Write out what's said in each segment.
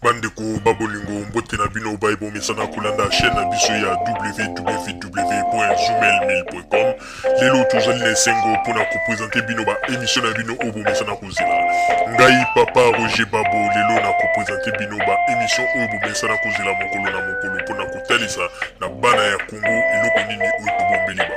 Bandeko babolingo mbote na bino baibo mesana kulanda chaîne na biso ya www.zumelmail.com. Lelo tozali na esengo pona ko présenter bino ba émission na bino obo mesana kozela. Ngai papa Roger Babo lelo na ko présenter bino ba émission obo mesana kozela mokolo na mokolo pona kotalisa na bana ya Congo eloko nini oyo tobombeli ba.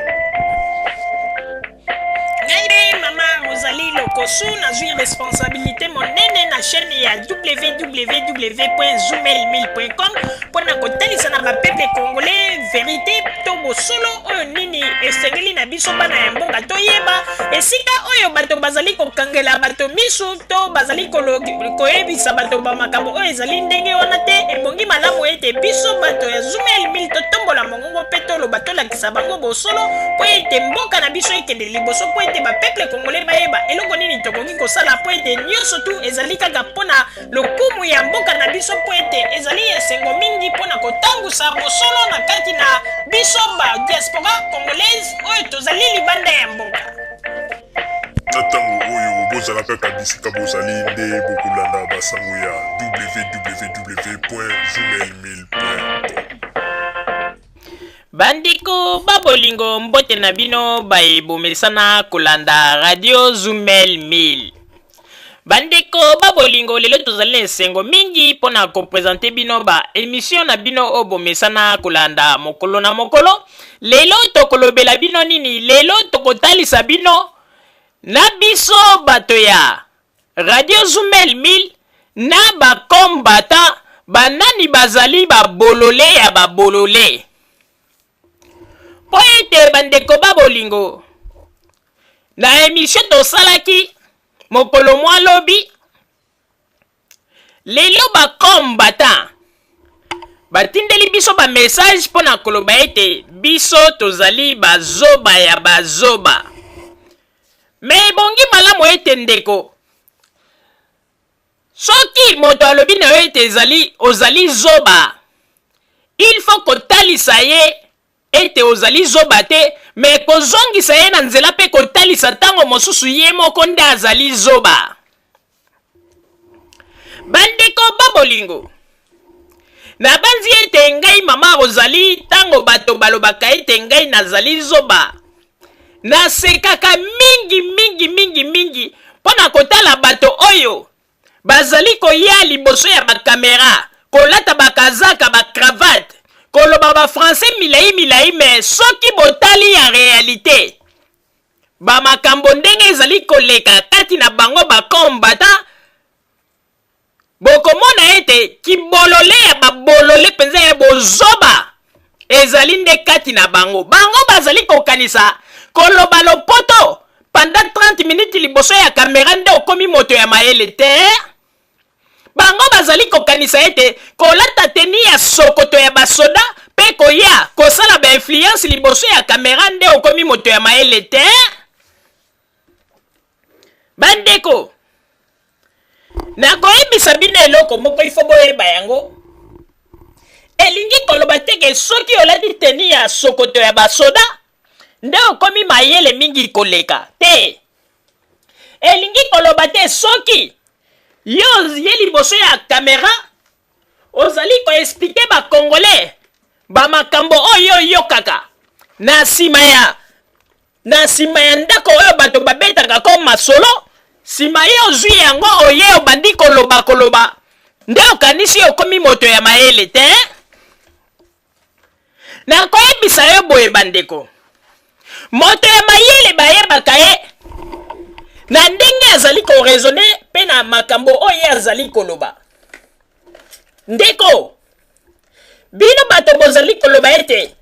Rosalie Lokosu na zui responsabilité monene na chaîne ya www.zumelmail.com pona kotalisa na bapeple congolais vérité to bosolo oyo nini esengeli na biso bana ya mbonga toyeba esika oyo bato bazali kokangela bato misu to bazali koyebisa bato bamakambo oyo ezali ndenge wana te ebongi malamu ete biso bato ya Zumelmail totombola mongongo mpe toloba tolakisa bango bosolo po ete mboka na biso ekende liboso po ete bapeple congolais bayeba eloko nini tokoki kosala po ete nyonso tu ezali kaka mpona lokumu ya mboka na biso po ete ezali esengo mingi mpona kotangusa bosolo na kati na biso ba diaspora congolaise oyo tozali libanda ya mboka. Na ntango oyo bozalaka bisika bozali nde bokolanda basango ya www.zumelmail.com. Bandiko babolingo mbote na bino baebomesana kolanda radio Zumelmail. Bandeko babolingo lelo tozali na esengo mingi pona kopresente bino ba émission na bino obomesana kolanda mokolo na mokolo. Lelo tokolobela bino nini? Lelo tokotalisa bino na biso bato ya radio Zumelmail na bakombata banani bazali babolole ya babolole. Po ete bandeko babolingo na émission tosalaki mokolo mwa lobi lelo bakombata batindeli biso ba message pona koloba ete biso tozali bazoba ya bazoba. Me bongi malamu ete ndeko soki moto alobi na yo ete ozali zoba, il faut kotalisa ye ete ozali zoba te, me kozongisa ye na nzela pe kotalisa tango mosusu ye moko nde azali zoba. Bandeko babolingo na banzi ete ngai mama Rosalie tango bato balobaka ete ngai nazali zoba, nasekaka mingi pona kotala bato oyo bazali koya liboso ya bakamera kolata bakazaka bakravate koloba ba français milai me soki botali ya réalité ba makambo ndenge ezali koleka kati na bango bakombata bokomona ete kibolole ya babolole penza ya bozoba ezali nde kati na bango bazali kokanisa koloba lopoto pendant 30 minutes liboso ya kamera nde okomi moto ya mayele te. Bango bazali kokanisa ete kolata teni ya sokoto ya basoda pe koya kosala ba influence liboso ya kamera nde okomi moto ya mayele te. Bandeko na koyebisa bino eloko moko ifo boyeba yango elingi koloba teke soki olati teni ya sokoto ya basoda nde okomi mayele mingi koleka te. Elingi koloba te soki yo ye liboso ya kamera ozali koexplike ba congolais ba makambo oyo yokaka na sima ya ndako oyo bato babetaka ko masolo sima ye ozwi yango oye obandi koloba nde okanisi okomi moto ya mayele te. Na koyebisa yo boye bandeko moto ya mayele bayebaka ye na ndenge azali koraisonne pe na makambo oyo azali koloba. Ndeko bino bato bozali koloba ete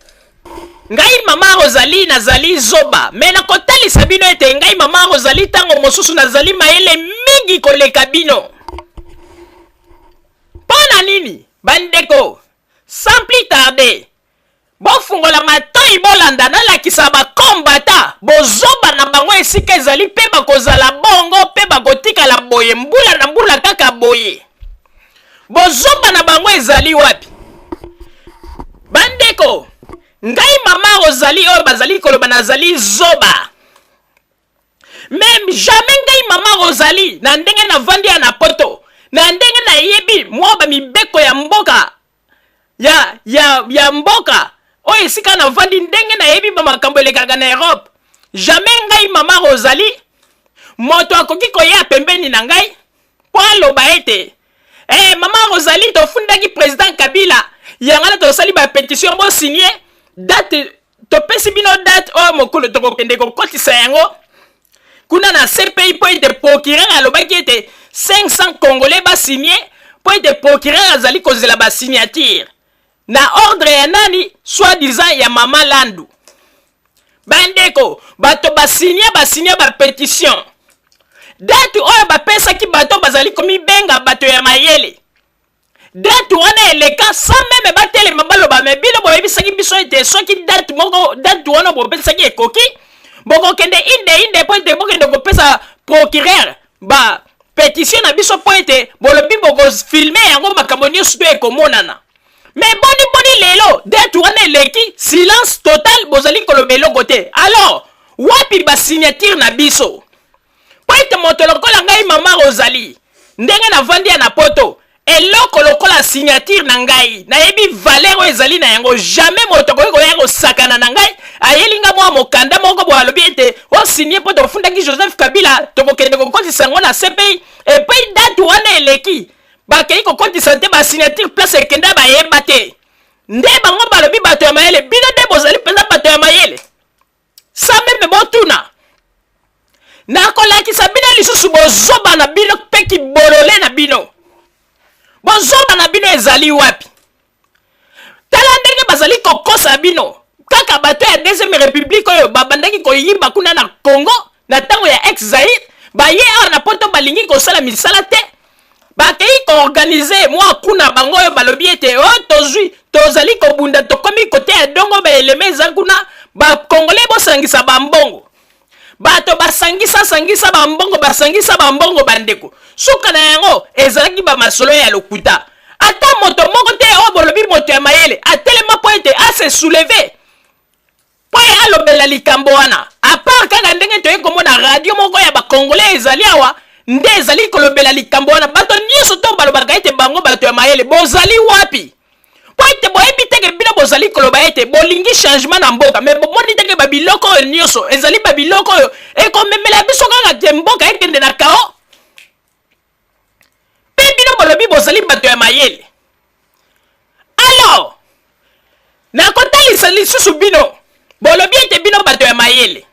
ngai mama Rosalie nazali zoba, me na kotalisa bino ete ngai mama Rosalie tango mosusu nazali mayele mingi koleka bino. Pona nini bandeko? Sans plus tarder bofungola matoi bolanda nalakisa bakombata bozoba na bango esika ezali pe bakozala bongo pe bakotikala boye mbula na mbula kaka boye. Bozoba na bango ezali wapi? Bandeko ngai mama Rosalie oyo bazali koloba nazali zoba, même jamais ngai mama Rosalie na ndenge na vandi ya na poto na ndenge na yebi mwa ba mibe tolekaka na Europe jamais ngai mama Rosalie moto akoki koya pembeni na ngai po aloba ete mama Rosalie tofundaki président Kabila yangana tosali ba pétition bo signer date topesi bino date oyo mokolo tokokende kokotisa yango kuna na CPI po ete procureur alobaki ete 500 congolais ba signer po ete procureur azali kozela ba signature na ordre ya nani soi-disant ya mama Landu bandeko bato ba signer ba pétition date oyo bapesaki bato bazali komibenga bato ya mayele date wana eleka sans même batelema baloba me bino boyebisaki biso ete soki date wana bopesaki ekoki bokokende inde po ete bokende kopesa procureur ba pétition na biso po ete bolobi bokofilme yango makambo nyonso to ekomonana me boni lelo date wana eleki silence total bozali koloba eloko te alors wapi basignature na biso po ete moto lokola ngai mama Rosalie ndenge navandi ya na poto eloko lokola signature na ngai nayebi valeur oyo ezali na yango jamais moto akoki koya kosakana na ngai ayelinga mwa mokanda moko bo alobi ete osigné po tofundaki Joseph Kabila tokokende kokotisa yango na CPI epai date wana eleki bakei kokotisa te basignature place ekenda bayeba te nde bango balobi bato ya mayele bino nde bozali mpenza bato ya mayele sa meme botuna nakolakisa bino lisusu bozoba na bino mpe kibolole na bino bozoba na bino ezali wapi tala ndenge bazali kokosa bino kaka bato ya deuxième république oyo babandaki koyimba kuna na Congo na ntango ya ex-Zaïre baye awa na poto balingi kosala misala te bakei koorganize mwa kuna bango oyo balobi ete tozwi tozali kobunda tokomi kote ya dongo baeleme eza kuna bakongole bosangisa bambongo bato basangisa bambongo bandeko suka na yango ezalaki bamasolo ya lokuta ata moto moko te oyo bolobi moto ya mayele atelema po ete ase souleve po ye alobela likambo wana apart kaka ndenge toye komona radio moko ya bakongole ezali awa nde ezali kolobela likambo wana bato nyonso to balobaka ete bango bato ya mayele bozali wapi po ete boyebi teke bino bozali koloba ete bolingi changement na mboka me bomoni teke babiloko oyo nyonso ezali babiloko oyo ekomemela biso kaka te mboka ekende na kao mpe bino bolobi bozali bato ya mayele alors nakotalisa lisusu bino bolobi ete bino bato ya mayele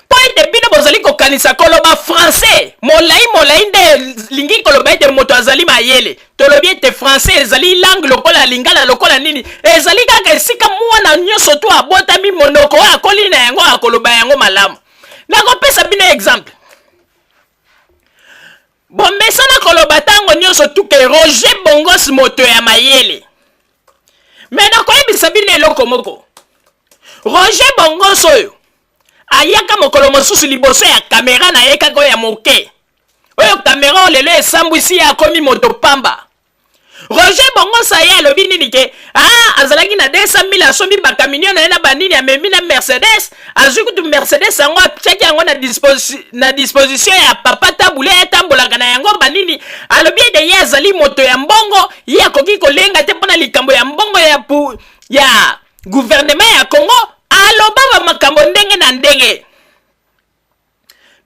po ete bino bozali kokanisa koloba français molai nde lingi koloba ete moto azali mayele tolobi ete français ezali langue lokola lingala lokola nini ezali kaka esika mwana nyonso to abotami monoko oyo akoli na yango akoloba yango malamu nakopesa bino exemple bomesana koloba ntango nyonso tuke Roger Bongos moto ya mayele me nakoyebisa bino eloko moko Roger Bongos oyo ayaka mokolo mosusu liboso ya kamera na ye kaka ya moke oyo kamera lelo esambwisi ya akomi moto pamba Roger Bongos aye alobi nini ke azalaki na 200,000 asombi bakaminio na ye na banini amemi na Mercedes azwi kutu Mercedes yango atiaki yango na disposition ya papa tabule etambolaka na yango banini alobi ete ye azali moto ya mbongo ye akoki kolenga te mpona likambo ya mbongo ya gouvernement ya Congo alobaba makambo ndenge na ndenge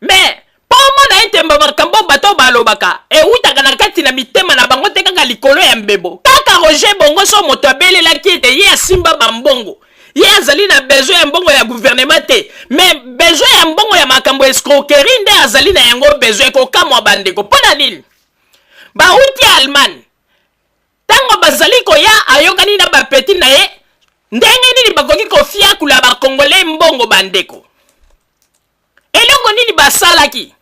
me pomona ete makambo bato balobaka eutaka na kati na mitema na bango te kaka likolo ya mbebo kaka Roger Bongoso moto abelelaki ete ye asimba bambongo ye azali na besoin ya mbongo ya gouvernement te me besoin ya mbongo ya makambo escroquerie nde azali na yango besoin kokamwa bandeko mpona nini bauti Allemagne ntango bazali koya ayokani na bapeti na ye ndenge nini bakoki kofiakula bakongole mbongo bandeko eloko nini basalaki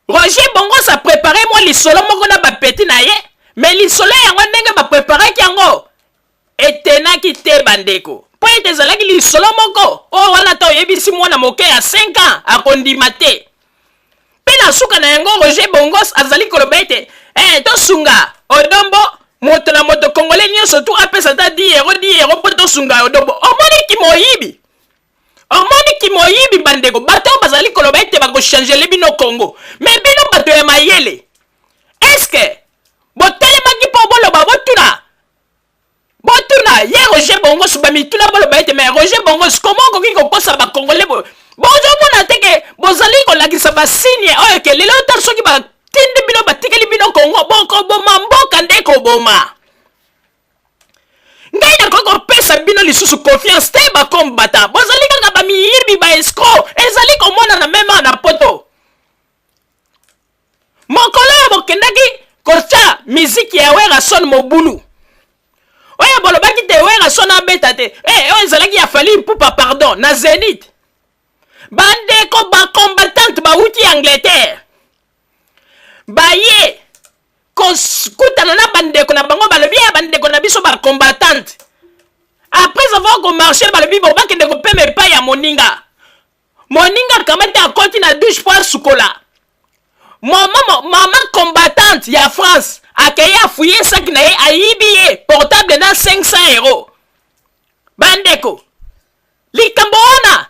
Roger Bongos a préparé moi lisolo moko na bapeti na ye mais lisolo yango ndenge bapreparaki yango etenaki te bandeko po ete ezalaki lisolo moko oyo wana ta oyebisi mwana moke ya 5 ans akondima te mpe na suka na yango Roger Bongos azali koloba ete tosunga odombo moto na moto congolais nyonso tu apesa ta 10 euro mpo tosunga odombo omoni kimoyibi bandeko bato bazali koloba ete bakochangele bino Congo me bino bato ya mayele eske botelemaki mpo boloba botuna ye Roger Bongos bamituna balo baite mais Roger Bongos comment koki kokosa ba Congolais bo bonjo mona teke bozali ko lakisa ba signe oyo ke lelo ta soki ba tindi bino batikeli bino Congo boko boma mboka ndeko boma ngai na koko pesa bino lisusu confiance te ba kombata bozali kaka ba miyibi ba escroc ezali komona na mema na poto mokolo ya bokendaki kotia miziki ya Werason Mobulu oyo bolobaki te Werason abeta te oyo ezalaki ya Fally Ipupa pardon na Zénith bandeko bacombattante bauti Angleterre baye kutana na bandeko na bango balobi ya bandeko na biso bacombattante après avoir komarché balobi bakende kopema epai ya moninga kamata akoti na douche po asukola mama combattante ya France akeye afuye saki na ye ayibi ye portable na 500 euros bandeko likambo wana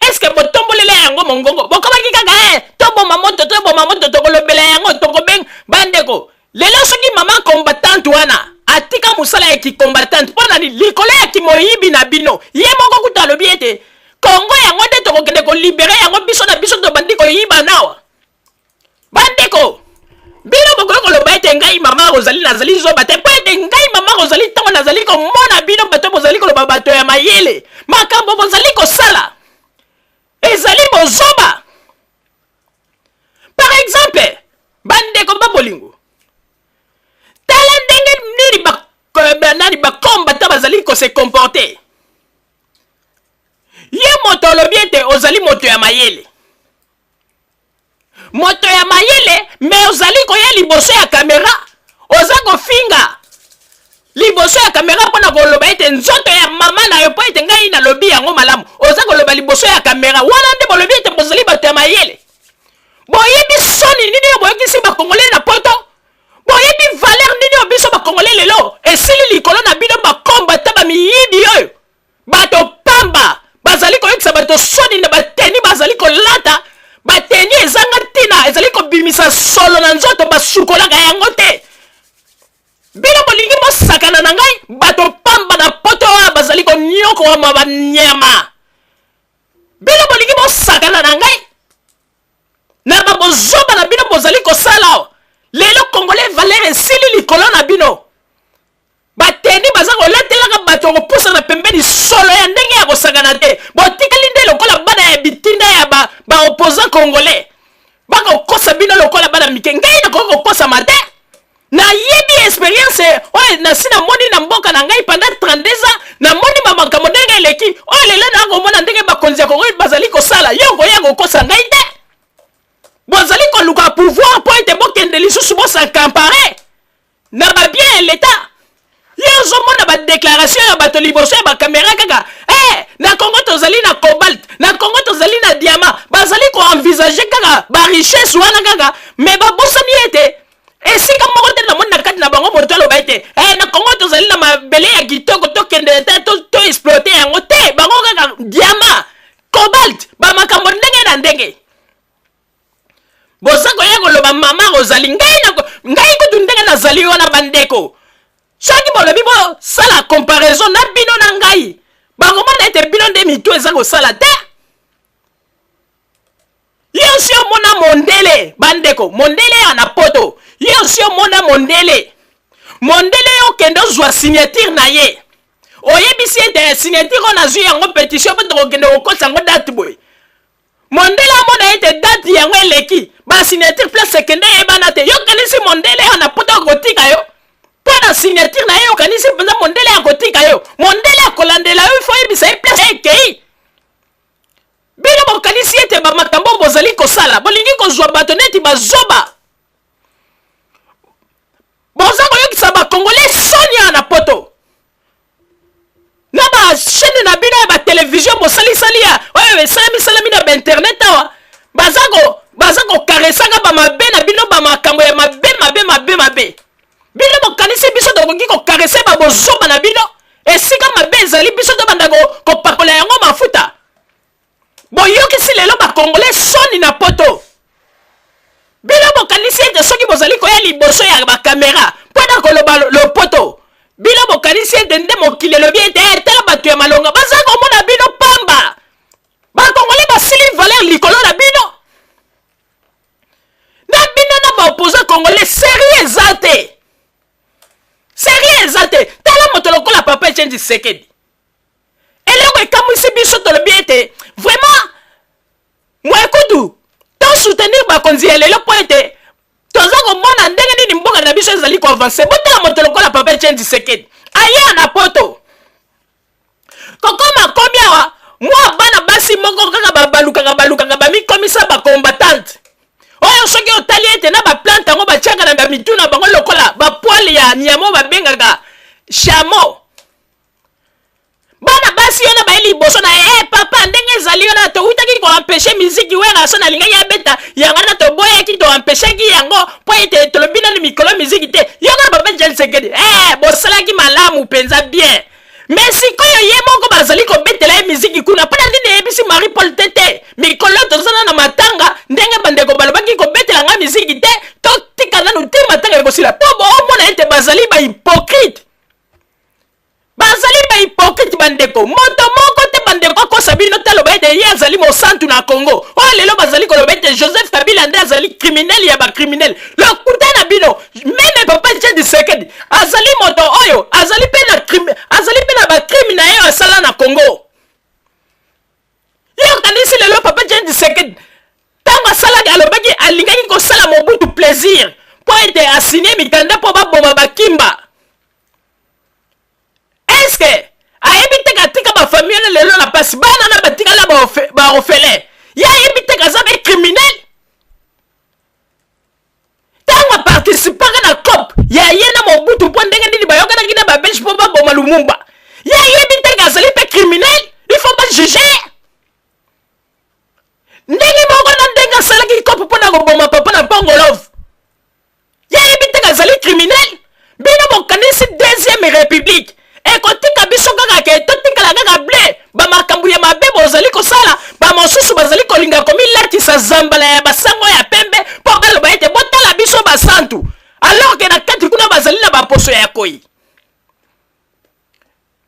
eske botombolela yango mongongo bokomaki kaka toboma moto tokolobela yango tokobeng bandeko lelo soki mama combattante wana atika musala ya kicombattante mpo nani likolo ya kimoyibi na bino ye moko kuta alobi ete kongo yango nde tokokende kolibere yango biso na biso tobandi koyiba nawa bandeko bino bokoki koloba ete ngai mama Rosalie nazali zoba te mpo ete ngai mama Rosalie ntango nazali komona bino bato bozali koloba bato ya mayele makambo bozali kosala ezali bozoba par exemple bandeko babolingo tala ndenge nini bakombata bazali kose comporte ye moto olobi ete ozali moto ya mayele me ozali koya liboso ya kamera oza kofinga liboso ya kamera mpona koloba ete nzoto ya mama na yo mpo ete ngai nalobi yango malamu oza koloba liboso ya kamera wana nde bolobi ete bozali bato ya mayele boyebi soni nini oyo boyokisi bakongole na poto boyebi valeur nini oyo biso bakongole lelo esili likolo na bino bakombata bamiyibi oyo bato pamba bazali koyokisa bato soni na bateni bazali kolata bateni ezanga ntina ezali kobimisa solo na nzoto basukolaka yango te bino bolingi bosakana na ngai bato pamba na poto oyo bazali konyokoma banyama bino bolingi bosakana na ngai na babozoba na bino bozali kosala lelo congolais valeur esili likolo na bino bateni baza kolatelaka bato kopusa na pembeni solo ya ndenge ya kosakana te botikali nde lokola bana ya bitinda ya baopposant congolais bakokosa bino lokola bana mike ngai nakoki kokosama te nayebi experience oyo nasi namoni na mboka na ngai pendant 32 ans namoni bamakambo ndenge eleki oyo lelo nakomona ndenge bakonzi ya kongo bazali kosala yo koya kokosa ngai te bozali koluka pouvoir mpo ete bokende lisusu bosankampare na babien ya leta yo ozomona badéclaration ya bato liboso ya bakamera kaka na kongo tozali na cobalt na kongo tozali na diamant bazali koenvisage kaka barichesse wana kaka me babosani ete esika moko te namoni na kati na bango moto aloba ete na kongo tozali na mabele ya kitoko tokende te to exploite yango te bango kaka diamant cobalt bamakambo ndenge na ndenge boza koya koloba mama Rosalie ngai kutu ndenge nazali wana bandeko soki bolobi bosala comparaison na bino na ngai bakomona ete bino nde mitu eza kosala te yo si omona mondele bandeko mondele ya na poto yo si omona mondele yo okende ozwa signature na ye oyebisi ete signature oyo nazwi yango pétition mpo tokokende kokosa yango date boye mondele amona ete date yango eleki basignature place ekende yebana te yokanisi mondele yo na poto akotika yo mpo na signature na ye yokanisi mpenza mondele akotika yo mondele akolandela yo ifo yebisa ye place ekei bino bokanisi ete bamakambo bozali kosala bolingi kozwa bato neti bazoba boza koyokisa bakongolais sonia na poto na bachaine na bino ya batelevizio bosalisali ya oyo esalamisalami na bainternet awa baza kokaresaka bamabe na bino bamakambo ya mabe bino bokanisi biso tokoki kokarese babozoba na bino esika mabe ezali biso tobanda kopakola yango mafuta boyokisi lelo bakongolais soni na poto bino bokanisi ete soki bozali koya liboso ya bakamera mpona koloba lopoto bino bokanisi ete nde mokili elobi ete tala mais sérieux eza te. Sérieux eza te. Tala moto lokola Papa Etienne Tshisekedi. Eloko ekamwisi biso tolobi ete vraiment moi ekutu to soutenir bakonzi ya lelo po ete toza komona ndenge nini mboka na biso ezali koavanse. Botala moto lokola Papa Etienne Tshisekedi aya na poto kokoma komi awa mwa bana basi moko kaka balukaka bamikomisa bakombatante oyo soki otali ete na baplante yango batiaka na bamituna bango lokola bapoile ya nyamo babengaka chameau. Bana basi yona baeli liboso na papa ndenge ezali yona toutaki koampeshe miziki wera so nalingaki abeta yango na toboyaki toampeshaki yango po ete tolobi nani mikolo miziki te yonga na Papa Etienne Tshisekedi bosalaki malamu mpenza bien. Mais sikoyo ye moko bazali kobetela ye miziki kuna mpona ndini eyebisi Marie Paul tete mikolo tozana na matanga ndenge bandeko balobaki kobetela nga miziki te totika nanu te matanga ekosila po boomona ete bazali bahypocrite. Bazali bahypocrite bandeko moto moko te bandeko akosa bino taloba ete ye azali mosantu na Congo oyo lelo bazali koloba ete Joseph Kabila nde azali criminel ya bacriminel lokuta na bino meme Papa Etienne Tshisekedi azali moto oyo azali pe na bacrime na ye asala na Congo. Yo kanisi lelo Papa Etienne Tshisekedi tango asalaki alobaki alingaki kosala Mobutu plaisir po ete asigne mikanda po baboma bakimba. Est-ce que ayebi te katika bafamille na lelo na pasi bana na batikala baorphelin ya ayebi te kaza be criminel tango aparticipaka na COP ya ye na Mobutu mpo ndenge nini bayokanaki na babelge mpo baboma Lumumba ya ayebi te kazali pe criminel il faut pas juger ndenge moko na ndenge asalaki COP mpo na koboma papa na Pangolov ya ayebi te kazali criminel bino bokanisi deuxième république ekotika biso kaka ke totikala kaka ble bamakambu ya mabe bozali kosala bamosusu bazali kolinga komilatisa zambala ya basango ya pembe mpo baloba ete botala biso basantu alors ke na kati kuna bazali na baposo ya koi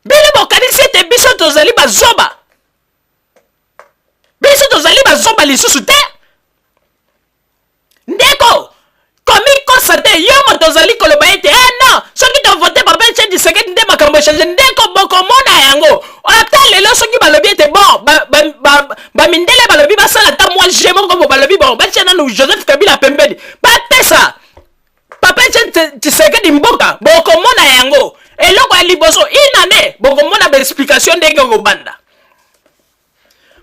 bino bokanisi ete biso tozali bazoba lisusu te ndeko komikosa te yo moto ozali koloba ete non soki tovote Papa Etienne Tshisekedi nde makambo echange ndeko bokomona yango ata lelo soki balobi ete bon bamindele balobi basala ata mwa je moko bo balobi bon batia nanu Joseph Kabila pembeni batesa Papa Etienne Tshisekedi mboka bokomona yango eloko ya liboso inane bokomona baexplication ndenge kobanda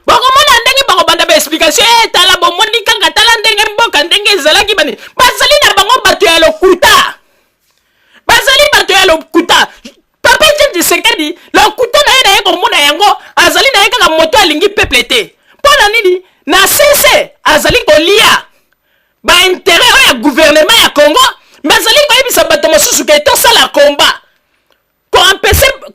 bokomona ndenge bakobanda baexplication etala bomoni kaka tala ndenge mboka ndenge ezalaki bani bazali na bango bato ya lokuta Papa Etienne Tshisekedi lokuta na ye na ye komona yango azali na ye kaka moto alingi peuple te mpona nini na sese azali kolia baintere oyo ya gouvernement ya Congo mais azali koyebisa bato mosusu ke tosala komba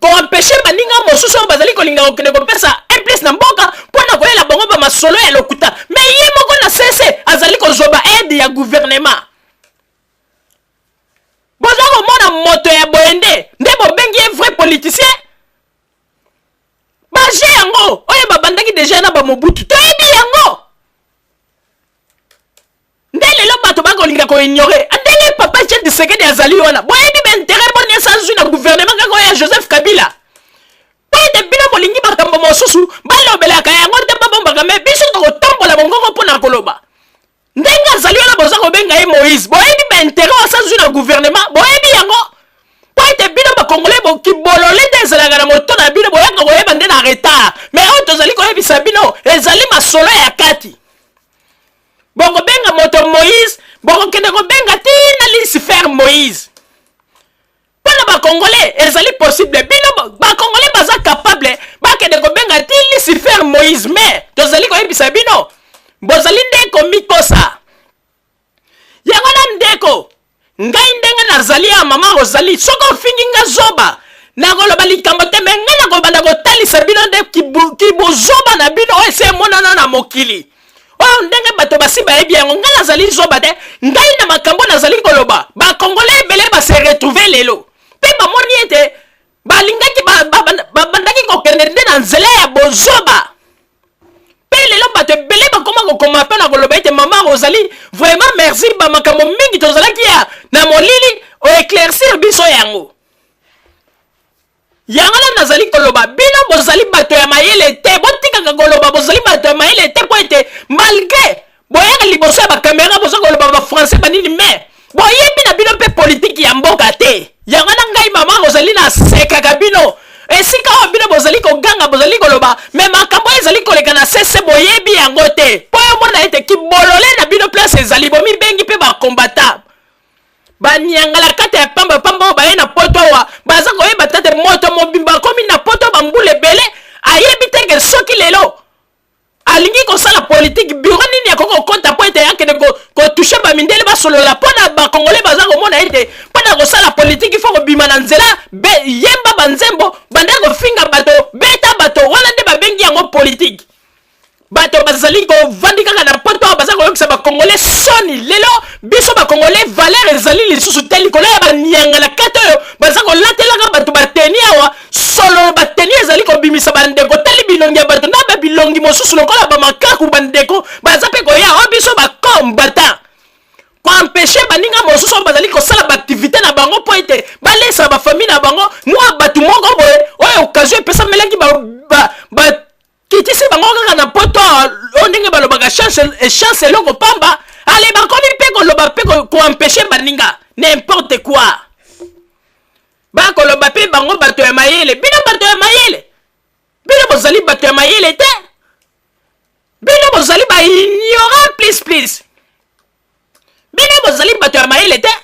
koampeshe baninga mosusu oyo bazali kolinga kokende kopesa implice na mboka mpona koyela bango bamasolo ya lokuta mais ye moko na sese azali kozwa aide ya gouvernement. Boza komona moto ya boyende nde bobengi ye vrai politicien baje yango oyo babandaki deja na bamobutu toyebi yango nde lelo bato bakolinga koignore ndenge Papa Etienne Tshisekedi azali wana boyebi baintere boni esazwi na gouvernement kaka oyo ya Joseph Kabila po ete bino bolingi makambo mosusu balobelaka yango te babombaka me biso tokotambola bongoko mpona koloba ndenge azali wana boza kobenga ye Moïse boyebi baintere osazwi na gouvernement boyebi yango po ete bino bakongole bokibolole te ezalaka na moto na bino boyaka koyeba nde na retard mais oyo tozali koyebisa bino ezali masolo ya kati bokobenga moto Moïse bokokende kobenga tina Lucifer Moïse mpona bakongole ezali possible bino bakongole baza capable bakende kobenga ti Lucifer Moïse mais tozali koyebisa bino bozali ndeko mikosa yango na ndeko ngai ndenge nazali ya mama Rosalie soko ofingi nga zoba nakoloba likambo te me ngai nakobanda kotalisa bino nde kibozoba na bino oyo ese emonana na mokili oyo ndenge bato basi bayebi yango ngai nazali zoba te ngai na makambo nazali koloba bakongole ebele base retrouve lelo mpe bamoni ete balingaki babandaki kokende nde na nzela ya bozoba mpe lelo bato ebele bakoma kokoma pe na koloba ete mama Rosalie vraiment merci ba makambo mingi tozalaki ya na molili o éclaircir biso yango yangala nazali koloba bino bozali bato ya mayele te botikaka koloba bozali bato ya mayele te po ete malgré boyaka liboso ya bakamera boza koloba bafrançais banini me boyebi na bino mpe politiki ya mboka te yangala ngai mama Rosalie nasekaka bino esika oyo bino bozali koganga bozali koloba me makambo ezali koleka na sese boyebi yango te po omona ete kibolole na bino place ezali bomibengi mpe bakombata banyangala kata ya pamba oyo baye na poto awa baza koyeba tate moto mobimba akomi na poto bambula ebele ayebi teke soki lelo alingi kosala politike biro nini akoko konta po ete yakende kotushe bamindele basolola mpo na bakongole baza komona ete mpo na kosala politike ifo kobima na nzela yemba banzembo banda kofinga bato beta bato wana nde babengi yango politike bato bazali kovandi kaka na poto awa baza koyokisa bakongole soni lelo biso bakongole valeur ezali lisusu te likolo ya banyangala kata oyo baza kolatelaka bato bateni awa solo bateni ezali kobimisa bandeko tali bilongi ya bato na babilongi mosusu lokola bamakaku bandeko baza mpe koya oyo biso bakombata koampeshe baninga mosusu oyo bazali kosala baaktivité na bango mpo ete balesa bafamille na bango mwa bato moko boye oyo occasion epesamelaki kitisi bango kaka na poto oyo ndenge balobaka chance eloko pamba ale bakomi mpe koloba mpe koampeshe baninga n'importe quoi bakoloba mpe bango bato ya mayele bino bato ya mayele bino bozali bato ya mayele te bino bozali baignorant please bino bozali bato ya mayele te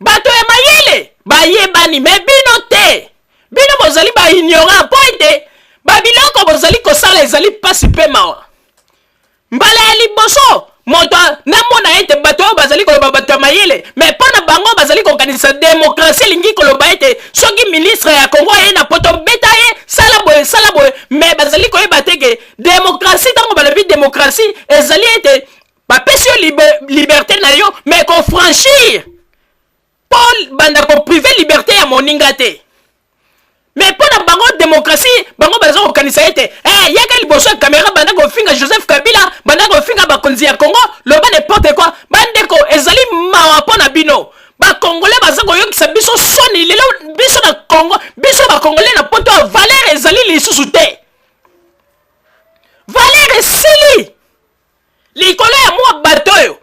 bato ya mayele bayebani me bino te bino bozali baignorant po ete babiloko bozali kosala ezali pasi mpe mawa mbala ya liboso moto namona ete bato oyo bazali koloba bato ya mayele me mpo na bango bazali kokanisa demokrasi elingi koloba ete soki ministre ya kongo aye na poto beta ye sala boye me bazali koyeba teke demokrasi ntango balobi demokrasi ezali ete bapesi yo liberté na yo me kofranchir mpo banda koprive liberté ya moninga te mais mpo na bango demokrasi bango baza kokanisa ete yaka liboso ya kamera banda kofinga Joseph Kabila banda kofinga bakonzi ya Congo loba n'importe quoi bandeko ezali mawa mpo na bino bakongole baza koyokisa biso soni lelo biso na Congo biso bakongole na poto ya valeur ezali lisusu te valeur esili likolo ya mwa bato oyo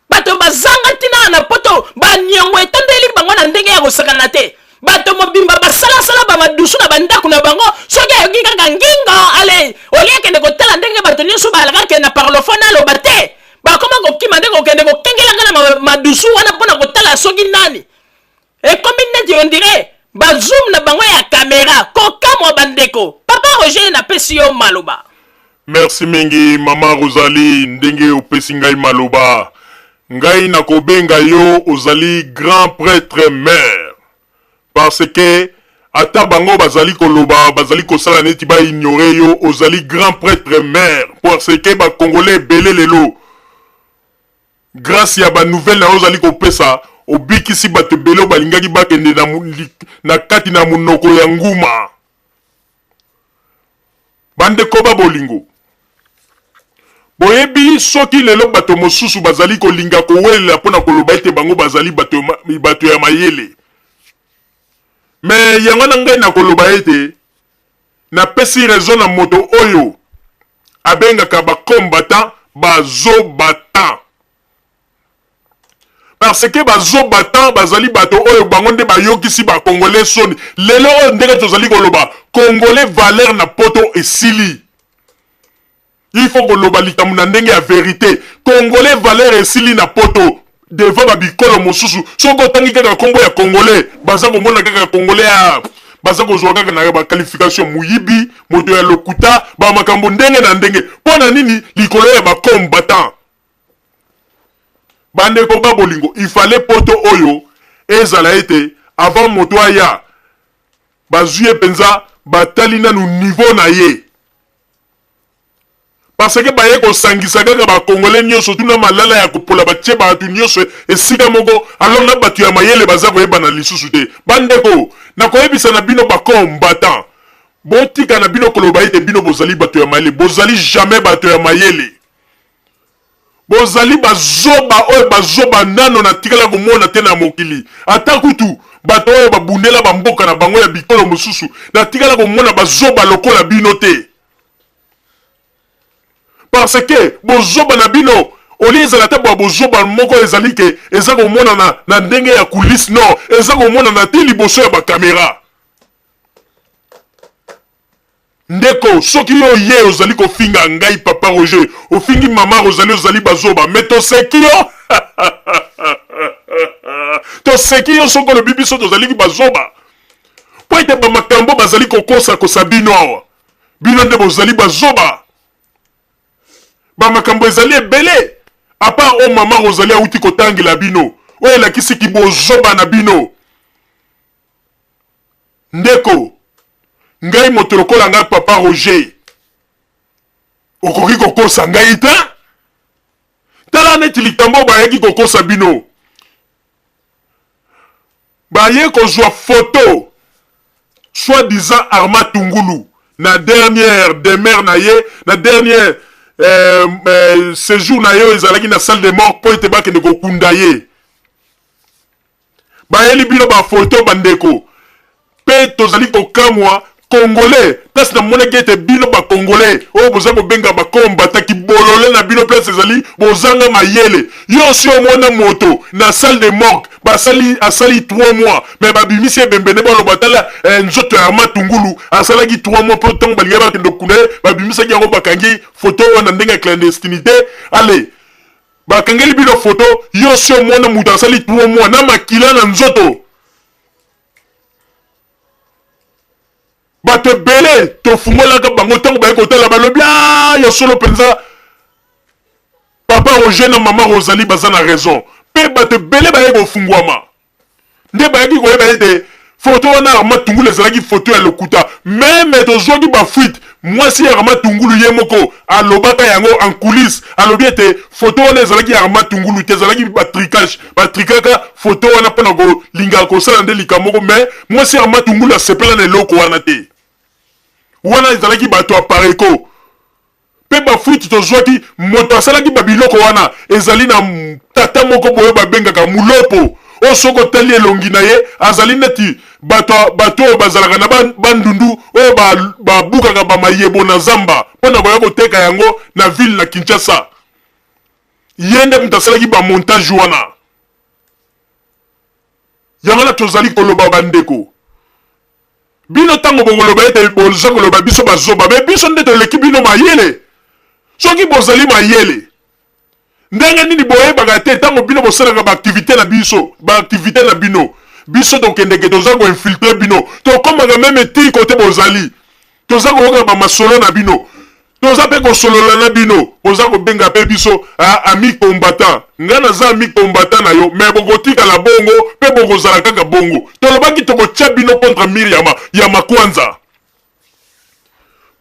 bato bazanga ntina na poto baniongo etondeli bango na ndenge ya kosakana te bato mobimba basalasala bamadusu na bandako na bango soki ayoki kaka nginga ale oliakende kotala ndenge bato nyonso balakake na parlophone aloba te bakoma kokima nde kokende kokengelanga na madusu wana mpona kotala soki nani ekomi neti ondire bazoom na bango ya kamera kokamwa bandeko papa Roger napesi yo maloba. Merci mingi mama Rosalie ndenge opesi ngai maloba ngai nakobenga yo ozali grand prêtre mère parce que ata bango bazali koloba bazali kosala neti ba ignorer yo ozali grand prêtre mère parce que ba congolais belé lelo grâce ya ba nouvelle na ozali kopesa obikisi bato belo balingaki bakende na kati na munoko ya nguma bande koba bolingo boyebi soki lelo bato mosusu bazali kolinga kowelela pona koloba ete bango bazali bato ya mayele mais yango na ngai na koloba ete napesi raison na moto oyo abengaka bakombata bazobata parce que bazobata bazali bato oyo bango nde bayokisi bakongolais soni lelo oyo ndenge tozali koloba congolais valeur na poto esili il faut koloba likambo na ndenge ya vérité congolais valeur esili na poto devant babikolo mosusu soko otangi kaka kombo ya congolais baza komona kaka congolais ya baza kozwa kaka na baqualification muyibi moto ya lokuta bamakambo ndenge na ndenge mpona nini likolo ya bakombatant bandeko babolingo il fallait poto oyo ezala ete avant moto aya bazwi penza batali nanu niveau na ye parce que baye kosangisa kaka bakongolais nyonso tuna malala ya kopola batie bato nyonso esika moko alors na bato ya mayele baza koyeba na lisusu te bandeko nakoyebisa na bino bakombatant botika na bino koloba ete bino bozali bato ya mayele, bozali jamais bato ya mayele. Bozali bazoba oyo bazoba nano na tikala komona te na mokili. Ata kutu bato oyo babundela bamboka na bango ya bikolo mosusu na tikala komona bazoba lokola bino te. Parce que bozoba na bino oli ezala te bozoba moko ezali ke eza komona na ndenge ya coulisse, non, eza komona na te liboso ya bakamera. Ndeko soki yo ye ozali kofinga ngai papa Roger, ofingi mama Rosalie ozali bazoba, mais toseki yo toseki yo soko le bibiso tozali ki bazoba. Po ete bamakambo bazali kokosa kosa bino awa, bino nde bozali bazoba. Bamakambo ezali ebele, a part o mama Rosalie auti kotangela bino oyo elakisi ki bozoba na bino. Ndeko ngai moto lokola ngai papa Roger okoki kokosa ngai ta? Tala neti likambo bayaki kokosa bino. Baye kozwa photo soi-disant Armand Tungulu na dernière demeure na ye, na dernière séjour na ye ezalaki na salle de mort po ete bakende kokunda ye. Bayeli bino ba photo bandeko pe tozali kokamwa Congolais, place na moneki ete bino ba Congolais, oyo boza kobenga ba combattant ki bolole na bino place ezali bozanga mayele. Yo si omona moto na salle de morgue, asali 3 mois, mais babimisi ebembene ba lobatala nzoto ya Armand Tungulu, asalaki 3 mois pour temps balinga ba kendo kuna, babimisa yango bakangi photo na ndenge clandestinité. Allez, bakangeli bino photo, yo si omona moto asali 3 mois na makila na nzoto. Bato bele to fungolaka bango tango baye kotala balobi ya solo penza papa Roger na mama Rosalie baza na raison. Pe bato bele baye kofungwama. Nde baye ki koyeba ete photo wana Armand Tungulu ezalaki photo ya lokuta. Même tozwaki ba fuite mwasi ya Armand Tungulu ye moko alobaka yango en coulisse alobi ete photo wana ezalaki ya Armand Tungulu te ezalaki batrikaka photo wana pona ko linga kosala nde likamoko, mais mwasi ya Armand Tungulu asepela na eloko wana te. Wana ezalaki bato apareko. Pe ba fuite tozwaki moto asalaki babiloko wana ezali na tata moko boyo babengaka mulopo. O soko tali elongi na ye azali neti bato bazalaka na bandundu oyo babukaka bamayebo na zamba mpona koya koteka yango na ville na Kinshasa. Ye nde moto asalaki bamontage wana. Yango na tozali koloba bandeko. Bino tango bokoloba ete boza koloba biso bazoba, me biso nde toleki bino mayele. Soki bozali mayele ndenge nini boyebaka te tango bino bosalaka baaktivité na biso, baaktivité na bino biso tokendeke toza koinfiltre bino, tokomaka meme ti kote bozali, toza koyoka bamasolo na bino, toza mpe kosolola na bino, boza kobenga mpe biso ami combattant. Nga naza ami combattant na yo, me bokotikala bongo mpe bokozala kaka bongo. Tolobaki tokotya bino contre mire ya makwanza.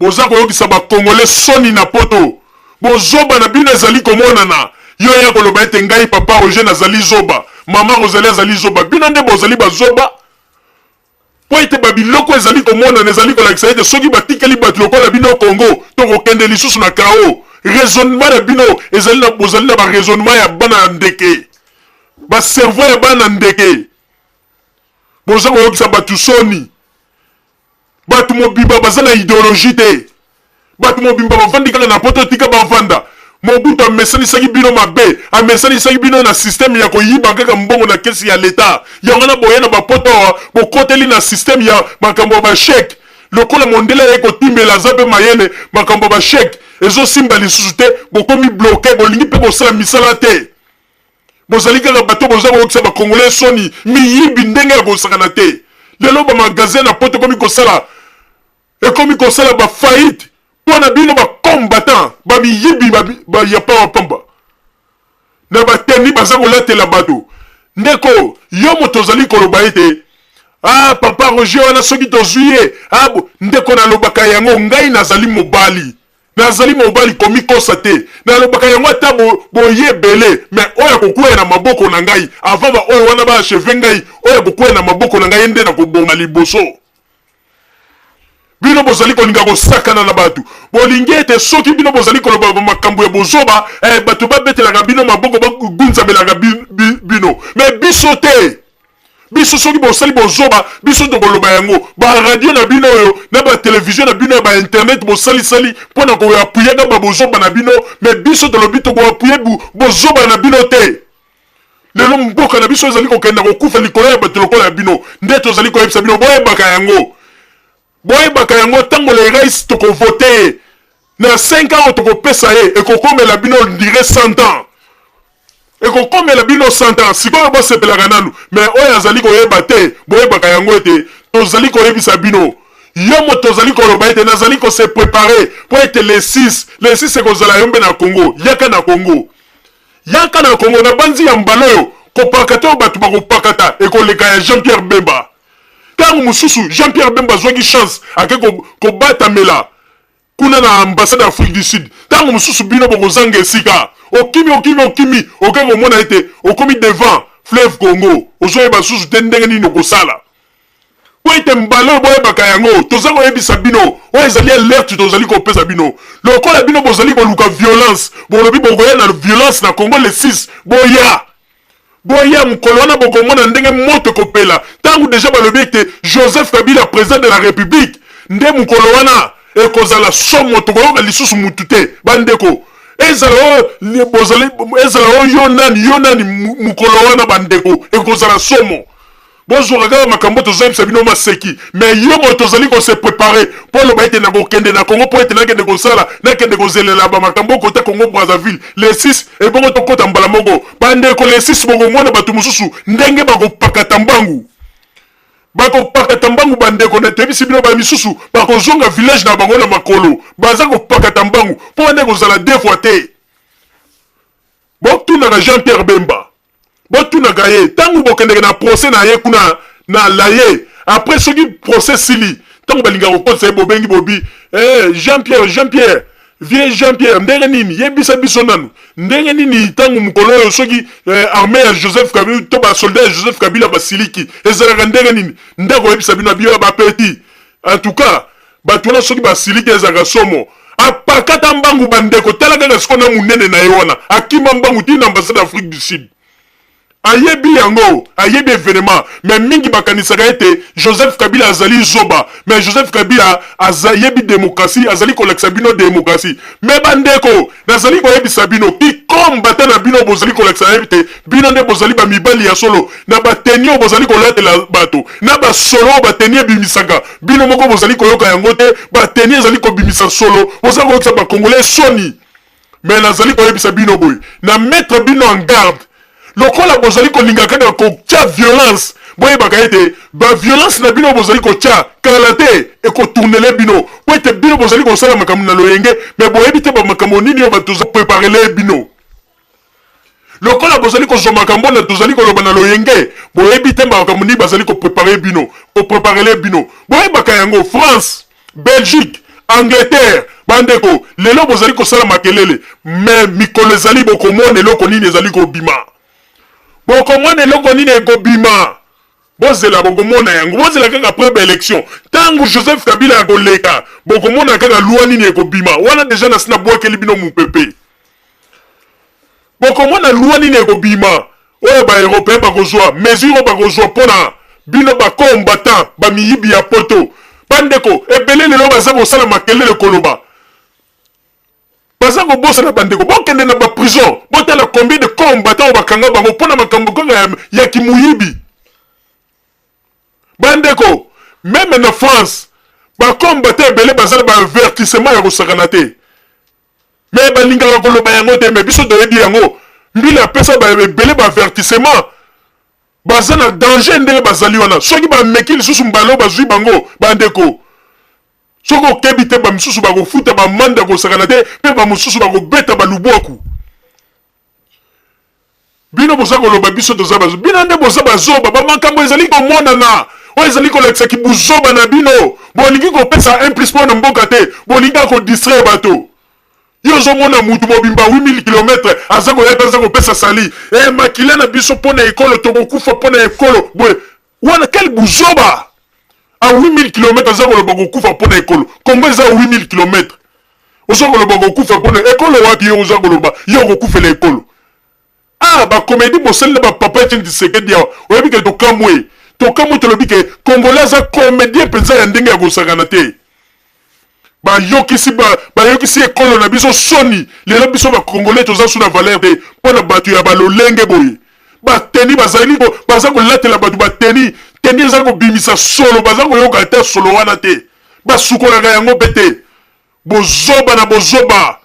Boza koyokisa bakongole soni na poto. Bozoba na bino ezali komonana. Yo ya koloba ete ngai papa Roger nazali zoba, mama Rosalie azali zoba, bino nde bozali bazoba. Po ete babiloko ezali komonana ezali kolakisa ete soki batikeli bato lokola bino Congo tokokende lisusu na kao. Raisonnement na bino ezali na bozali na ba raisonnement ya bana ndeke, ba cerveau ya bana ndeke. Boza koyokisa bato soni, bato mobimba baza na idéologie te, bato mobimba bavandi kaka na poto tika bavanda. Mobutu amesanisaki bino mabe, amesanisaki bino na système ya koyiba kaka mbongo na kesi ya leta. Yango na boye na bapoto bokoteli na système ya makambo ba chèque. Lokola mondela eko timbela zape mayele makambo ba chèque. Ezo simba lisusu te, bokomi bloqué, bolingi pe kosala misala te. Bozali kaka bato boza kokisa ba Congolais soni, miyibi ndenge ya kosakana te. Lelo ba magasin na poto komi kosala. Ekomi kosala ba faillite. Pona bino ba combattant, ba miyibi ba yapa wa pamba. Na ba teni baza kolatela bato. Ndeko, yo moto zali koloba ete papa Roger wana soki tozuye, ndeko na lobaka yango ngai nazali mobali. Nazali mobali komi kosa te. Na lobaka yango ata boye bele, mais oya kokuya na maboko na ngai, avant ba oyo wana ba acheve ngai, oya kokuya na maboko na ngai nde na koboma liboso. bino bozali kolinga kosakana na batu bolingi ete soki bino bozali koloba makambo ya bozoba batu babetelaka bino maboko bagunzabelaka bino me biso te biso soki bosali bozoba biso tokoloba yango baradio na bino oyo na batelevizio na bino ya bainternet bosalisali mpona koapuyaka babozoba na bino me biso tolobi tokoapuye bozoba na bino te lelo mboka na biso ezali kokenda kokufa likolo ya bato lokola ya bino nde tozali koyebisa bino boyebaka yango ntango le rais tokovote na 5 ans tokopesa ye ekokomela bino dire 100 ans ekokomela bino 100 ans sikoyo bosepelaka nanu me oyo azali koyeba te boyebaka yango ete tozali koyebisa bino yo mo tozali koloba ete nazali kose prepare po ete le 6 ekozala yo mpe na Congo yaka na Congo na banzi ya mbala oyo kopakata oyo bato bakopakata ekoleka ya Jean-Pierre Bemba ntango mosusu Jean-Pierre Bemba azwaki chance ake kobatamela kuna na ambassade ya Afrique du Sud ntango mosusu bino bokozanga esika okimi oke komona ete okomi devant fleuve Congo ozoyeba susu te ndenge nini okosala po ete mbala oyo boyebaka yango toza koyebisa bino oyo ezali alerte tozali kopesa bino lokola bino bozali koluka violence bolobi bokoya na violence na Congo le 6 boya mokolo wana bokomona ndenge moto ekopela ntango deja balobi ete Joseph Kabila président de la République nde mokolo wana ekozala somo tokoyoka lisusu mutu te bandeko ezala oyo yo nani mokolo wana bandeko ekozala somo bozwaka kaka makambo tozoyebisa bino maseki me yo mo tozali kose prepare mpo loba ete nakokende na Congo mpo ete nakende kosala nakende kozelela bamakambo kota Congo Brazzaville le 6 ebongo tokota mbala moko bandeko le 6 bokomona bato mosusu ndenge bakopakata mbangu bandeko na tebisi bino bamisusu bakozonga village na bango na makolo baza kopakata mbangu mpo bande kozala 2 fois te botunaka Jean-Pierre Bemba botunaka ye ntango bokendeke na procès na ye kuna na laye après soki procès sili ntango balinga kokotisa ye bobengi bobi Jean-Pierre vie Jean-Pierre ndenge nini yebisa biso nanu ndenge nini ntango mokolo oyo soki armée ya Joseph Kabila to basoldat ya Joseph Kabila basiliki ezalaka ndenge nini ndako yebisa bino biyo bapeti en tout cas bato wana soki basiliki ezalaka somo apakata mbangu bandeko tala kaka siko na munene na ye wana akima mbangu tina ambassade d'Afrique du Sud ayebi yango ayebi événement mais mingi bakanisaka ete Joseph Kabila azali zoba mais Joseph Kabila ayebi démocratie azali kolakisa bino démocratie mais bandeko nazali koyebisa bino kikomba na bino bozali kolakisa ete bino nde bozali bamibali ya solo na bateni bozali kolatela bato na basolo bateni ebimisaka bino moko bozali koyoka yango te bateni ezali kobimisa solo bozali koyokisa bakongolais soni mais nazali koyebisa bino boye na mettre bino en garde lokola bozali kolinga kaka kotia violence boyebaka ete baviolence na bino bozali kotia kala te ekotournele bino po ete bino bozali kosala makambo na loyenge me boyebi te bamakambo nini oyo bato preparele bino lokola bozali kozwa makambo na tozali koloba na loyenge boyebi te makambo nini bazali koprepare bino kopreparele bino boyebaka yango France Belgique Angleterre bandeko lelo bozali kosala makelele me mikolo ezali bokomona eloko nini ezali kobima bokomona eloko nini ekobima bozela bokomona yango bozela kaka après élection tango Joseph Kabila akoleka bokomona kaka loi nini ekobima wana deja na sina bwakeli bino mupepe bokomona loi nini ekobima oyo ba européen bakozwa mesure bakozwa mpona bino bakombatant bamiyibi ya poto bandeko ebele lelo baza kosala makelele koloba baza kobosa na bandeko bokende na baprison botala combien de combattants bakanga bango mpona makambo kaka ya kimuyibi bandeko même na France bacombattants ebele baza na baavertissement ya kosakana te me balingaka koloba yango te me biso toyebi yango mbila apesa ebele baavertissement baza na danger ndenge bazali wana soki bameki lisusu mbala bazwi bango bandeko soki okebi te bamisusu bakofuta bamanda kosakana te mpe bamosusu bakobeta balubwaku bino boza koloba biso toza bazo bino nde boza bazoba bamakambo ezali komonana oyo ezali kolakisaki buzoba na bino bolingi kopesa 1+ mpo na mboka te bolingi akodistraire bato yo ozomona mutu mobimba 8000 km aza koyaka aza kopesa sali makila na biso mpo na ekolo tokokufa mpo na ekolo boye wana quel buzoba à 8000 km za koloba kokufa mpona ekolo Congo eza 8000 km oza koloba kokufa mpona ekolo wapi yo oza koloba yo kokufela ekolo bacomédie bosali na bapapa etienne Tshisekedi awa oyebi ke tokamwe tolobi ke congolais aza comédien mpenza ya ndenge ya kosakana te bayokisi ekolo na biso soni lelo biso bacongolais toza su na valeur te mpona bato ya balolenge boye bateni baza kolatela bato bateni eza kobimisa solo baza koyoka te solo wana te basukolaka yango mpe te bozoba na bozoba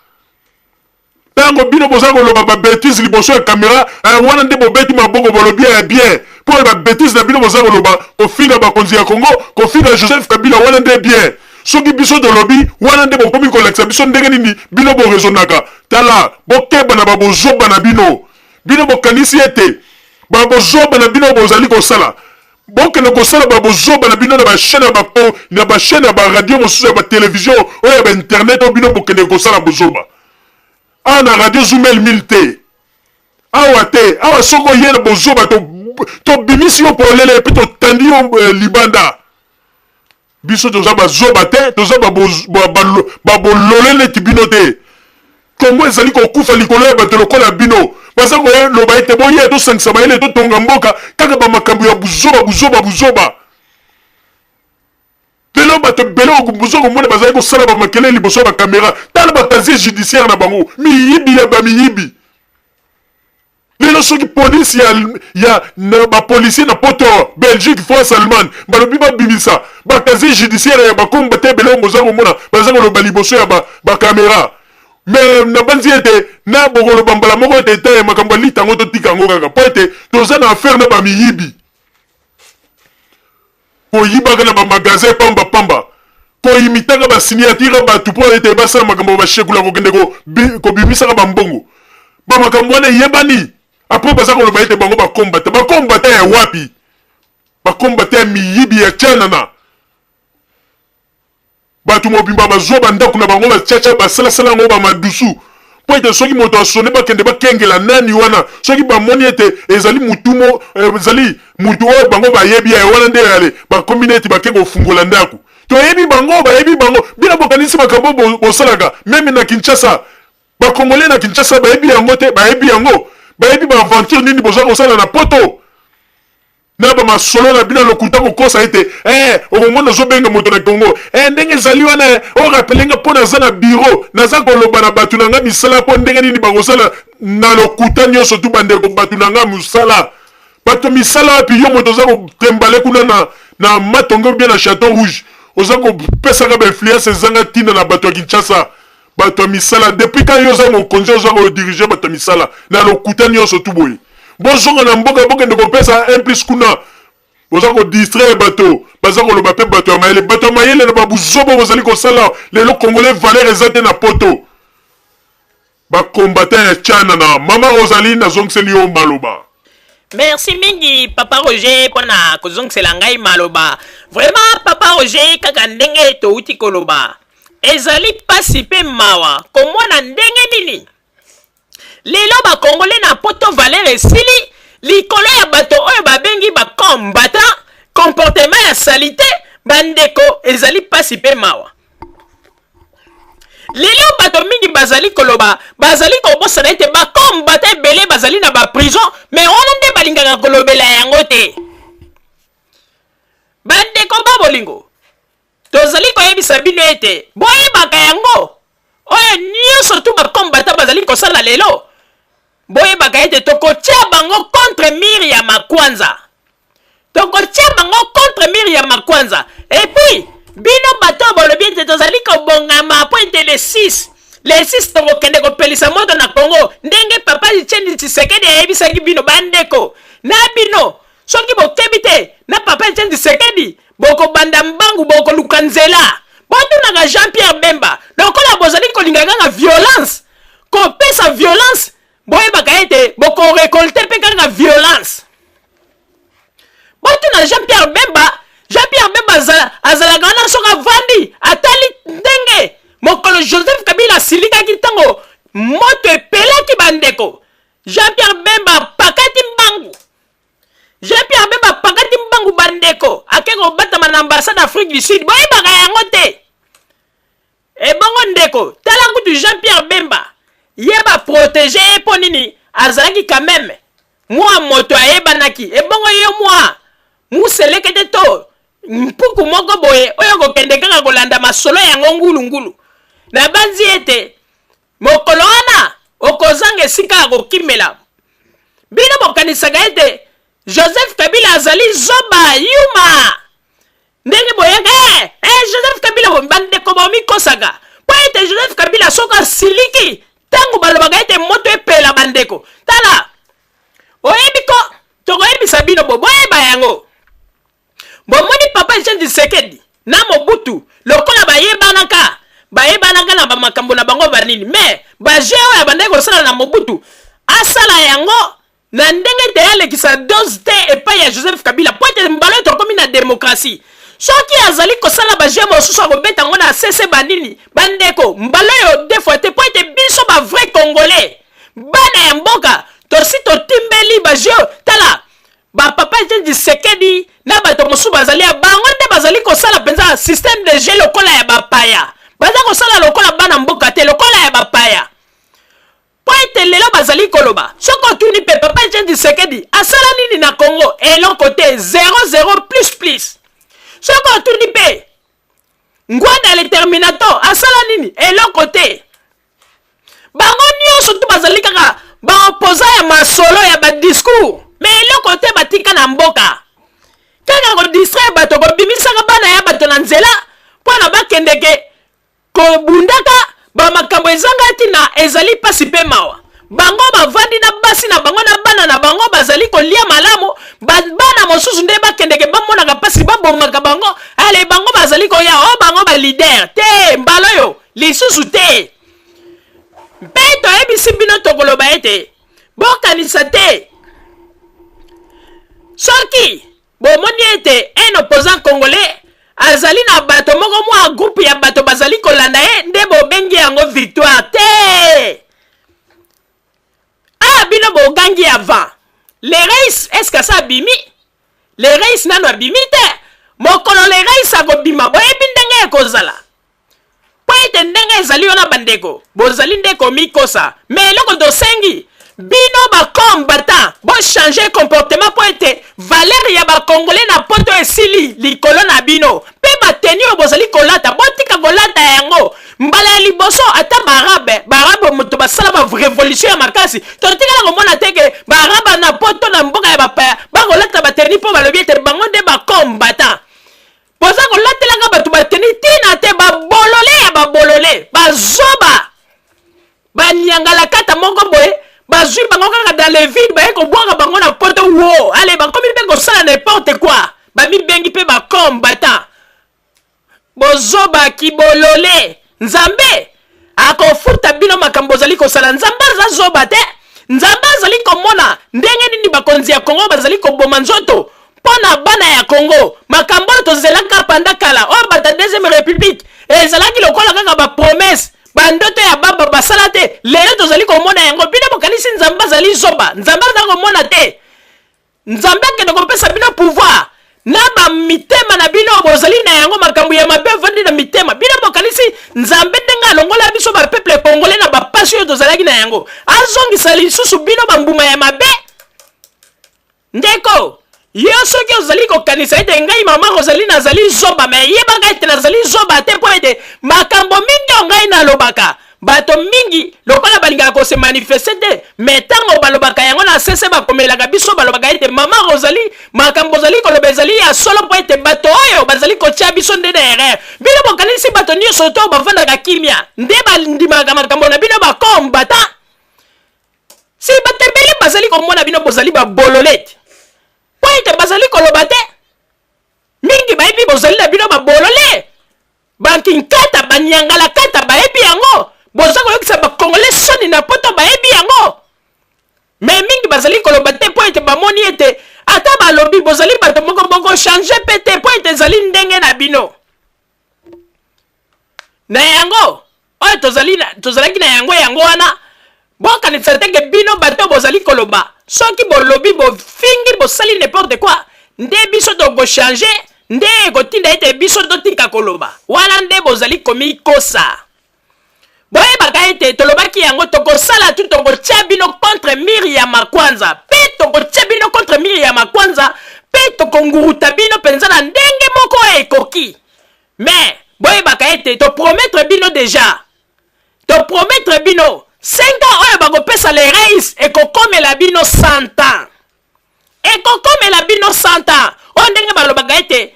ntango bino boza koloba babétise liboso ya kamera wana nde bobeti maboko bolobi ya bien mpo babétise na bino boza koloba kofinga bakonzi ya Congo kofinga Joseph Kabila wana nde bien soki biso tolobi wana nde bokomi kolakisa biso ndenge nini bino borezonaka tala bokeba na babozoba na bino bokanisi ete babozoba na bino bozali kosala bokende kosala babozoba na bino na bachaîne ya baradio mosusu ya batelevizio oyo ya bainternet oyo bino bokende kosala bozoba na radio Zoomel 1000 te awa te awa soko ye na bozoba tobimisi yo polele mpe totandi yo libanda biso toza bazoba te toza babolole neti bino te Kongo ezali kokufa likolo ya bato lokola bino baza koloba ete boye tosangisa mayele totonga mboka kaka bamakambo ya buzoba lelo bato bele bozo komona bazali kosala bamakele liboso ya bakamera tala bakazie judiciaire na bango miyibi ya bamiyibi lelo soki polisi ya bapolisier na poto Belgique France Allemagne balobi babimisa bakazie judiciaire ya bakomba te bele boza komona baza koloba liboso ya bakamera mais na banzi ete na bokoloba mbala moko ete ete makambo alita yango totika yango kaka po ete toza na affaire na bamiyibi koyibaka na bamagasin pamba koyimitaka basignature bato mpo ete basala makambo bashekula kokende kobimisaka bambongo bamakambo wana eyebani apres baza koloba ete bango bakombata ya wapi bakombata ya miyibi ya tianana bato mobimba bazwa bandako na bango bachacha basalasala yango bamadusu po ete soki moto asone bakende bakengela nani wana soki bamoni ete ezali mutu oyo bango bayebi ya wana nde yale bakomi neti bakenge kofungola ndako toyebi bango bayebi bango bina bokanisi makambo bosalaka meme na Kinshasa bakongole na Kinshasa bayebi yango te bayebi yango bayebi baaventure nini boza kosala na poto na bamasolo na bino lokuta kokosa ete okomona ozobenga moto na Congo ndenge ezali wana orapelenga mpo naza na biro naza koloba na bato na nga misala mpo ndenge nini bakosala na lokuta nyonso tu bandeko bato na nga mosala bato misala wapi yo moto oza kotembale kuna na matongo bien na Chateau Rouge oza kopesaka bainfluence ezanga ntina na bato ya Kinshasa bato ya misala depuis quand yo oza mokonzi oza kodirige bato ya misala na lokuta nyonso tu boye bozonga na mboka bokende kopesa un plus kuna boza kodistraire bato baza koloba mpe bato ya mayele na babuzobo bozali kosala lelo congolais valeur eza te na poto bakombata ya tiana na mama Rosalie nazongiseli yo maloba. Merci mingi papa Roger pona kozongisela ngai maloba. Vraiment papa Roger kaka ndenge touti koloba ezali pasi pe mawa komona ndenge nini lelo bakongole na poto valeur esili likolo ya bato oyo babengi bakombata comportement ya salite bandeko ezali pasi pe mawa lelo bato mingi bazali koloba bazali kobosana ete bakombata ebele bazali na baprison mais wana nde balingaka kolobela yango te bandeko babolingo tozali koyebisa bino ete boyebaka yango oyo nyonso tu bakombata bazali kosala lelo boyebaka ete tokotia bango contre mire ya makwanza et puis bino bato bolobi ete tozali kobongama po ete le 6 tokokende kopelisa moto na Congo ndenge papa Etienne Tshisekedi ayebisaki bino bandeko na bino soki bokebi te na papa Etienne Tshisekedi bokobanda mbangu bokoluka nzela botunaka Jean-Pierre Bemba lokola bozali kolinga kaka violence kopesa violence boyebaka ete bokorekolte mpe kaka violence botuna Jean-Pierre Bemba azalaka wana soki avandi atali ndenge mokolo Joseph Kabila asilikaki ntango moto epelaki bandeko Jean-Pierre Bemba pakati mbangu bandeko ake kobatama na ambassade d'Afrique du Sud boyebaka yango te ebongo ndeko tala kutu Jean-Pierre Bemba yeba protéger po nini azalaki quand même mwa moto ayebanaki ebongo yo mwa muselekete to mpuku moko boye oyo kokende kaka kolanda masolo yango ngulungulu na banzi ete mokolo wana okozanga esika ya kokimela bino bokanisaka ete Joseph Kabila azali zoba yuma ndenge boyaka Joseph Kabila bandeko bomikosaka po ete Joseph Kabila soka siliki tango balobaka ete moto epela bandeko tala oyebiko tokoyebisa bino boyeba yango bomoni papa Jean Tshisekedi na Mobutu lokola bayebanaka na bamakambo na bango banini mais bajeo ya bandeko sala na Mobutu asala yango na ndenge te alekisa dose te epai ya Joseph Kabila po ete mbalo tokomi na démocratie soki azali kosala bajeo mosusu akobeta yango na sese banini bandeko mbalo yo defo te po ete biso ba vrai congolais bana ya mboka tosi totimbeli bajeo tala papa Jean Tshisekedi na bato mosusu bazali ya bango nde bazali kosala penza système de jeu lokola ya bapaya baza kosala lokola bana mboka te lokola ya bapaya po ete lelo bazali koloba soko otuni pe papa Jean Tshisekedi asala nini na Congo eloko te 00++ soko otuni pe ngwana le terminator asala nini eloko te bango nyonso tu bazali kaka baopoza ya masolo ya badiscours mais eloko te batika na mboka kaka kodistraire bato kobimisaka bana ya bato na nzela mpona bakendeke kobundaka bamakambo ezanga tina ezali pasi mpe mawa bango bavandi na basi na bango na bana na bango bazali kolia malamu bana mosusu nde bakendeke bamonaka pasi babomaka bango ale bango bazali koya o bango balider te mbala oyo lisusu te mpe toyebisi bino tokoloba ete bokanisa te soki bomoni ete un opposant congolais azali na bato moko mwa groupe ya bato bazali kolanda ye nde bobengi yango victoire te bino bogangi avant le reis est-ce que ça bimi le reis nano abimi te mokolo le reis akobima boyebi ndenge ekozala po ete ndenge ezali yo na bandeko bozali ndeko mikosa mais eloko tosengi bino bakombata bochange comportement po ete valeur ya bakongolais na poto esili likolo na bino mpe bateni oyo bozali kolata botika kolata yango mbala ya liboso ata barabe moto basala barevolution ya makasi totikala komona teke barabe na poto na mboka ya bapaya bakolata bateni mpo balobi ete bango nde bakombata boza kolatelaka bato bateni tina te babolole ya babolole bazoba banyangala kata moko boye bazwi bango kaka dans le vide baye kobwaka bango na poto wo ale bakomi mpe kosala n'importe quoi bamibengi mpe bakombata bozobaki bolole nzambe akofuta bino makambo ozali kosala nzambe aza zoba te nzambe azali komona ndenge nini bakonzi ya Congo bazali koboma nzoto mpona bana ya Congo makambo oyo tozelaka panda kala oyo bata deuxième république ezalaki lokola kaka bapromese bandoto ya baba basala te lelo tozali komona yango bino bokanisi nzambe azali zoba nzambe azali komona te nzambe akende kopesa bino pouvoir na bamitema na bino bozali na yango makambo ya mabe avandi na mitema bino bokanisi nzambe ndenge alongola biso bapeuple congolais na bapasi oyo tozalaki na yango azongisa lisusu bino bambuma ya mabe ndeko yo soki ozali kokanisa ete ngai mama ozali nazali zoba me yebaka ete nazali zoba te mpo ete makambo mingi o ngai nalobaka bato mingi lokola balingaka kose manifeste te me ntango balobaka yango na sese bakomelaka biso balobaka ete mama ozali makambo ozali koloba ezali ya solo mpo ete bato oyo bazali kotia biso nde na erreur bino bokanisi bato nyonso to bavandaka kimia nde bandimaka makambo na bino bakombata si batembeli bazali komona bino bozali babololete po ete bazali koloba te mingi bayebi bozali na bino babolole bankinkata banyangala kata bayebi yango boza koyokisa bakongolais soni na poto bayebi yango me mingi bazali koloba te po ete bamoni ete ata balobi bozali bato moko moko change pe te po ete ezali ndenge na bino na yango oyo tozalaki na yango wana bokanisa teke bino bato bozali koloba soki bolobi bofingi bosali n'importe quoi nde biso tokochange nde kotinda ete biso totika koloba wana nde bozali komikosa boyebaka ete tolobaki yango tokosala tu tokotia bino contre mire ya makwanza mpe tokotia bino contre mire ya makwanza mpe tokonguruta bino mpenza na ndenge moko ekoki mais boyebaka ete topromettre bino déjà topromettre bino 5 ans oyo bakopesa le reis ekokomela bino 100 ans ekokomela bino 100 ans oyo ndenge balobaka ete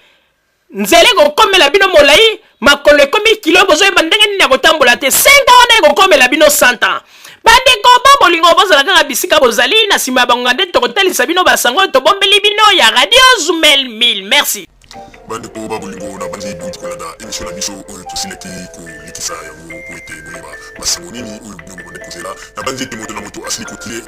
nzele ekokomela bino molai makolo ekomi kilo bozoyeba ndenge nini ya kotambola te 5 ans wana ekokomela bino 100 ans bandeko bo bolingo bozala kaka bisika bozali na nsima ya bangonga nde tokotalisa bino basango oyo tobombeli bino ya radio Zumel 1000 merci bandeko babolingo na banzi buti kolanda émission na biso oyo tosileki kolekisa yango po ete boyeba basango nini oyo bino bobande kozela na banzi ete moto na moto asili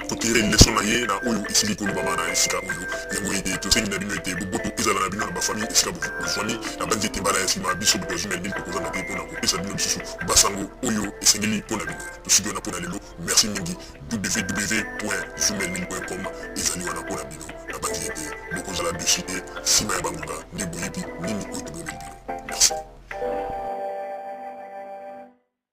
kotire leson na ye na oyo esili kolobama na esika oyo yango ete tosengi na bino ete boboto ezala na bino na bafamille esika bozwani na banzi ete mbala ya nsima biso boto ya Zumel 1000 tokozanga te mpona kopesa bino lisusu basango oyo esengeli mpona bino tosiki wana mpona lelo merci mingi www.zumel1000.com ezali wana mpona bino na banzi ete bokozala dessus te nsima ya bangonga nde boyebi nini oyo tobomeli bino merci